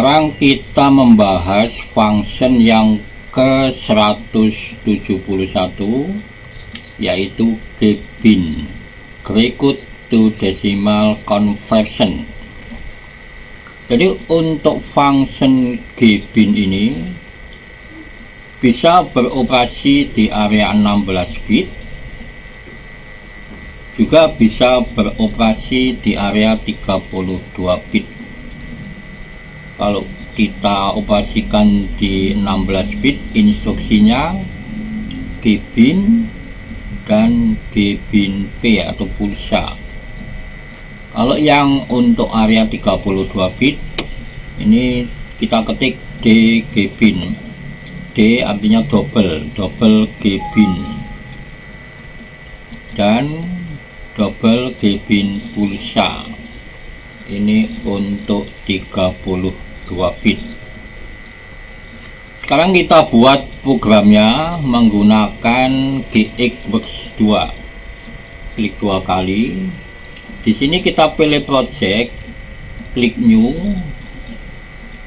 Sekarang kita membahas function yang ke-171, yaitu gbin, Greek to Decimal Conversion. Jadi untuk function gbin ini bisa beroperasi di area 16 bit, juga bisa beroperasi di area 32 bit. Kalau kita operasikan di 16 bit, instruksinya gbin dan gbin P atau pulsa. Kalau yang untuk area 32 bit, ini kita ketik D gbin. D artinya double gbin dan double gbin pulsa. Ini untuk 32 bit. Sekarang kita buat programnya menggunakan GXWorks 2. Klik 2 kali. Di sini kita pilih project, klik new.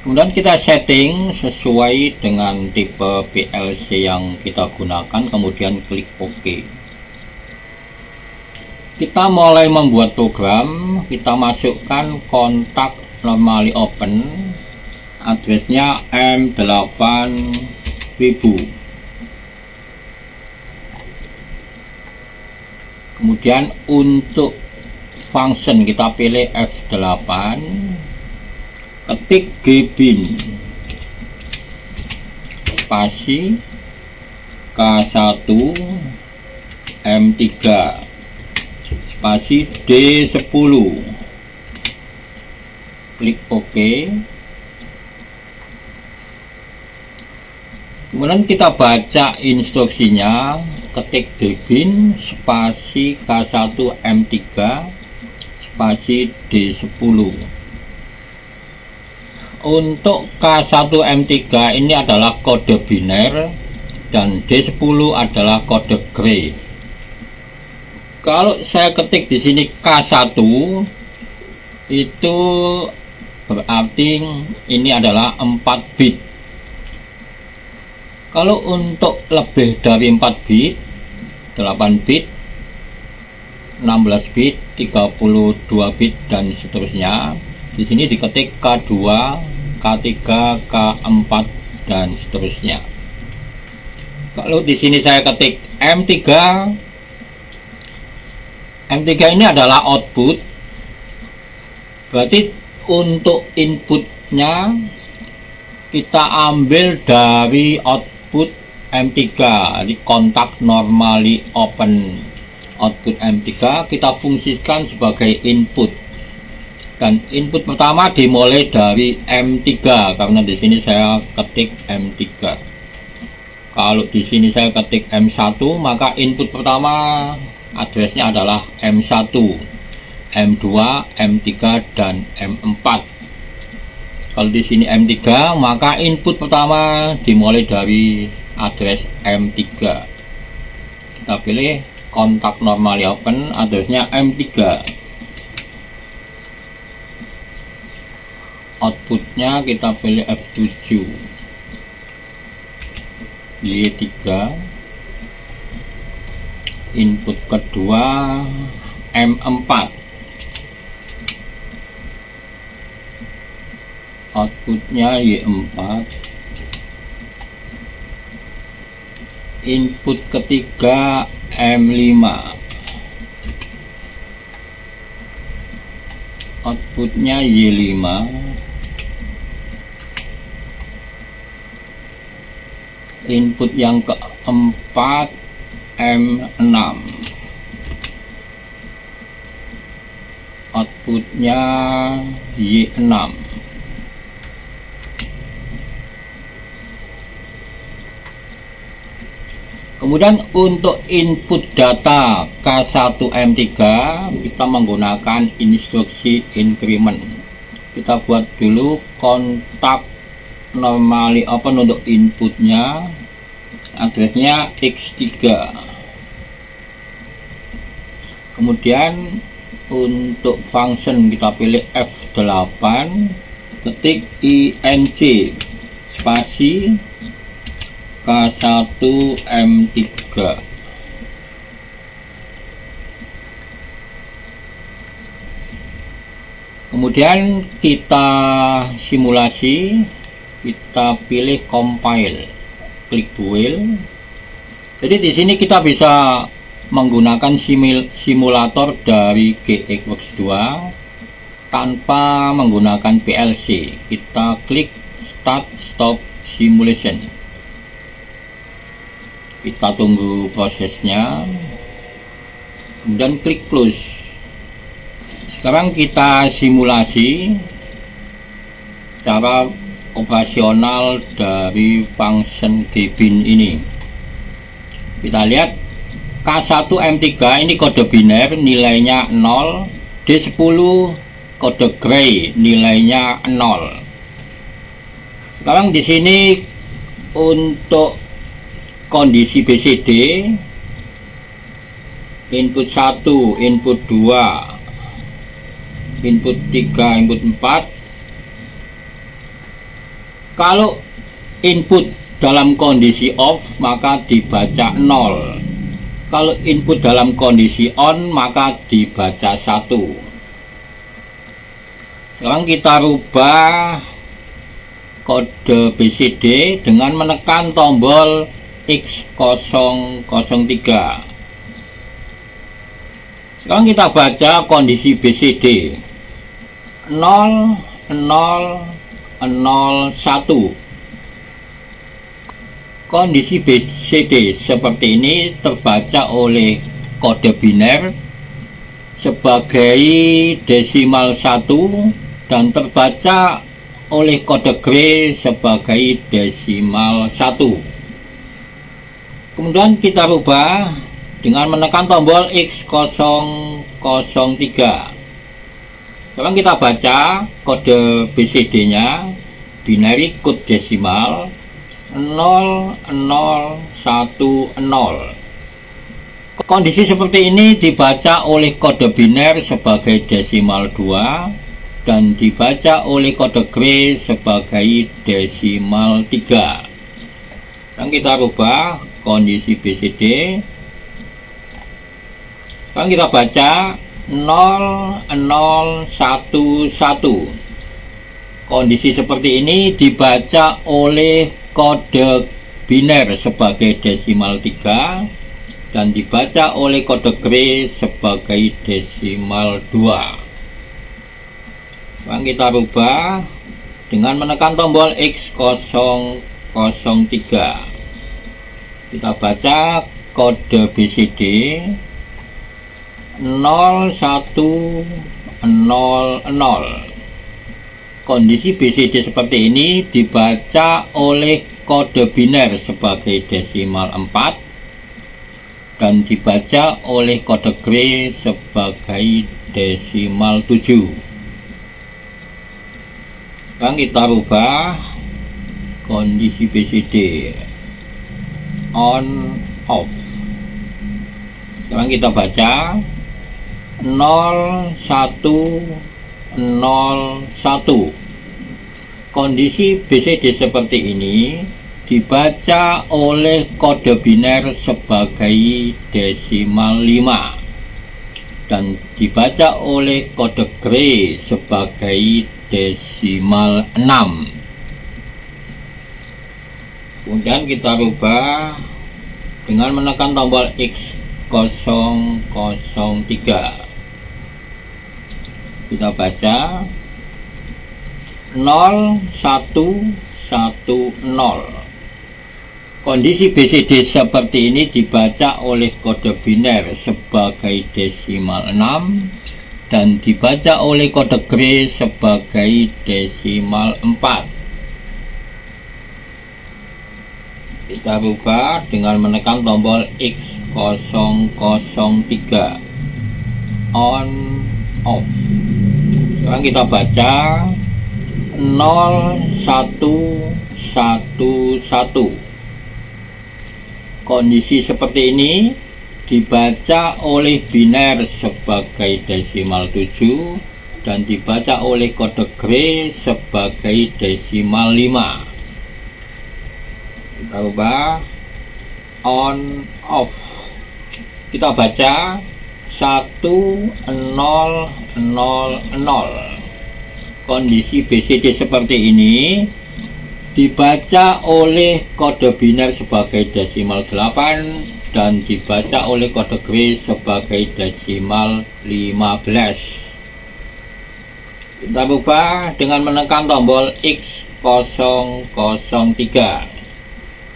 Kemudian kita setting sesuai dengan tipe PLC yang kita gunakan, kemudian klik OK. Kita mulai membuat program. Kita masukkan kontak normally open, addressnya M8.000. Kemudian untuk function kita pilih F8, ketik gbin spasi K1 M3 spasi D10, klik OK. Kemudian kita baca instruksinya, ketik gbin spasi K1 M3 spasi D10. Untuk K1 M3 ini adalah kode biner dan D10 adalah kode gray. Kalau saya ketik di sini K1, itu berarti ini adalah 4 bit. Kalau untuk lebih dari 4 bit, 8 bit, 16 bit, 32 bit dan seterusnya, di sini diketik K2, K3, K4 dan seterusnya. Kalau di sini saya ketik M3, M3 ini adalah output. Berarti untuk inputnya kita ambil dari output M3, di kontak normally open. Output M3 kita fungsikan sebagai input. Dan input pertama dimulai dari M3 karena di sini saya ketik M3. Kalau di sini saya ketik M1, maka input pertama addressnya adalah M1, M2, M3 dan M4. Kalau di sini M3, maka input pertama dimulai dari address M3. Kita pilih kontak normally open, addressnya M3. Outputnya kita pilih F7, Y3. Input kedua M4, outputnya Y4. Input ketiga M5, outputnya Y5. Input yang keempat M6, outputnya Y6. Kemudian untuk input data K1 M3 kita menggunakan instruksi increment. Kita buat dulu kontak normally open untuk inputnya, addressnya X3. Kemudian untuk function kita pilih F8, ketik INC spasi K1M3. Kemudian kita simulasi, kita pilih compile, klik build. Jadi di sini kita bisa menggunakan simulator dari GXWorks 2 tanpa menggunakan PLC. Kita klik start stop simulation. Kita tunggu prosesnya, kemudian klik close. Sekarang kita simulasi cara operasional dari function gbin ini. Kita lihat K1M3 ini kode biner, nilainya 0, D10 kode gray, nilainya 0. Sekarang di sini untuk kondisi BCD, input 1, input 2, input 3, input 4. Kalau input dalam kondisi off maka dibaca 0. Kalau input dalam kondisi on maka dibaca 1. Sekarang kita rubah kode BCD dengan menekan tombol X003. Sekarang kita baca kondisi BCD 0, 0, 0, 1. Kondisi BCD seperti ini terbaca oleh kode biner sebagai desimal 1 dan terbaca oleh kode gray sebagai desimal 1. Kemudian kita rubah dengan menekan tombol X003. Sekarang kita baca kode BCD nya binary code desimal 0010. Kondisi seperti ini dibaca oleh kode biner sebagai desimal 2 dan dibaca oleh kode gray sebagai desimal 3. Sekarang kita rubah kondisi BCD. Sekarang kita baca 0011. Kondisi seperti ini dibaca oleh kode biner sebagai desimal 3 dan dibaca oleh kode gray sebagai desimal 2. Sekarang kita rubah dengan menekan tombol X003. Kita baca kode BCD 0100. Kondisi BCD seperti ini dibaca oleh kode biner sebagai desimal 4 dan dibaca oleh kode gray sebagai desimal 7. Sekarang kita rubah kondisi BCD on off. Sekarang kita baca 0101. Kondisi BCD seperti ini dibaca oleh kode biner sebagai desimal 5 dan dibaca oleh kode gray sebagai desimal 6. Kemudian kita rubah dengan menekan tombol X003. Kita baca 0110. Kondisi BCD seperti ini dibaca oleh kode biner sebagai desimal 6 dan dibaca oleh kode gray sebagai desimal 4. Kita rubah dengan menekan tombol X003 on off. Sekarang kita baca 0111. Kondisi seperti ini dibaca oleh biner sebagai desimal 7 dan dibaca oleh kode Gray sebagai desimal 5. Kita ubah on off. Kita baca 1000. Kondisi BCD seperti ini dibaca oleh kode biner sebagai desimal 8 dan dibaca oleh kode Gray sebagai desimal 15. Kita ubah dengan menekan tombol X003.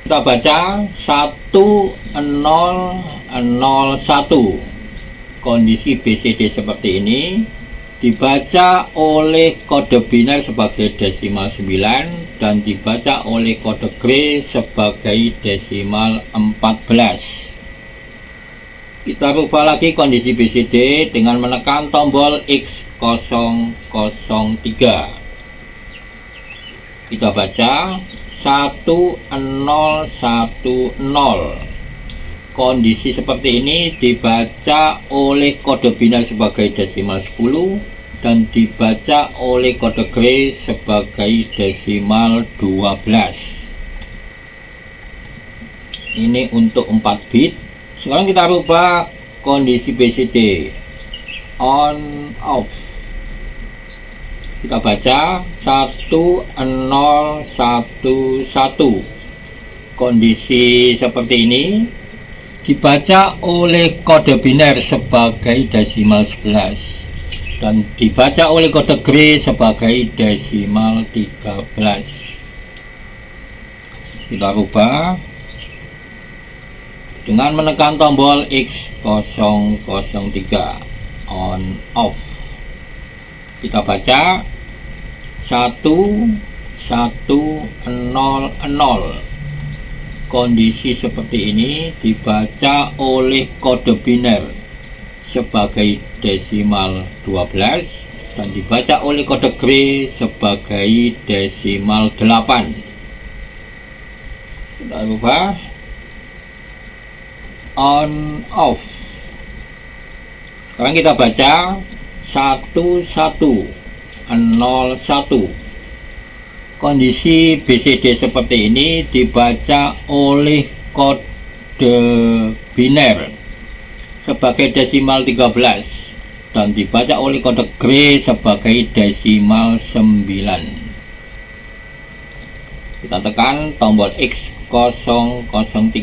Kita baca 1001. Kondisi BCD seperti ini dibaca oleh kode biner sebagai desimal 9 dan dibaca oleh kode Gray sebagai desimal 14. Kita rubah lagi kondisi BCD dengan menekan tombol X003. Kita baca 1010. Kondisi seperti ini dibaca oleh kode biner sebagai desimal 10 dan dibaca oleh kode Gray sebagai desimal 12. Ini untuk 4 bit. Sekarang kita rubah kondisi BCD on off. Kita baca 1011. Kondisi seperti ini dibaca oleh kode biner sebagai desimal 11 dan dibaca oleh kode Gray sebagai desimal 13. Kita rubah dengan menekan tombol X003 on off. Kita baca 1100. Kondisi seperti ini dibaca oleh kode biner sebagai desimal 12 dan dibaca oleh kode Gray sebagai desimal 8. Kita ubah on off. Sekarang kita baca 1101. Kondisi BCD seperti ini dibaca oleh kode biner sebagai desimal 13 dan dibaca oleh kode Gray sebagai desimal 9. Kita tekan tombol X003.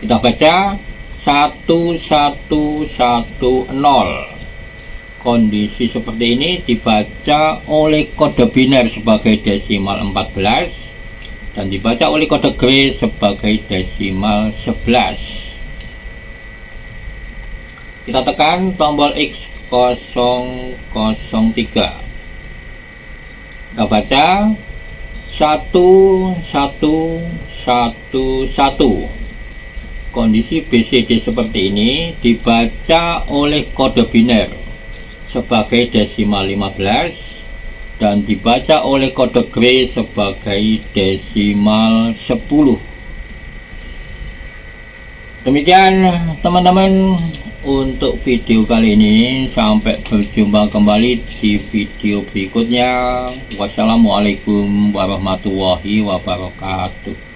Kita baca 1110. Kondisi seperti ini dibaca oleh kode biner sebagai desimal 14 dan dibaca oleh kode Gray sebagai desimal 11. Kita tekan tombol X003. Kita baca 1111. Kondisi BCD seperti ini dibaca oleh kode biner sebagai desimal 15 dan dibaca oleh kode Gray sebagai desimal 10. Demikian teman-teman untuk video kali ini. Sampai berjumpa kembali di video berikutnya. Wassalamualaikum warahmatullahi wabarakatuh.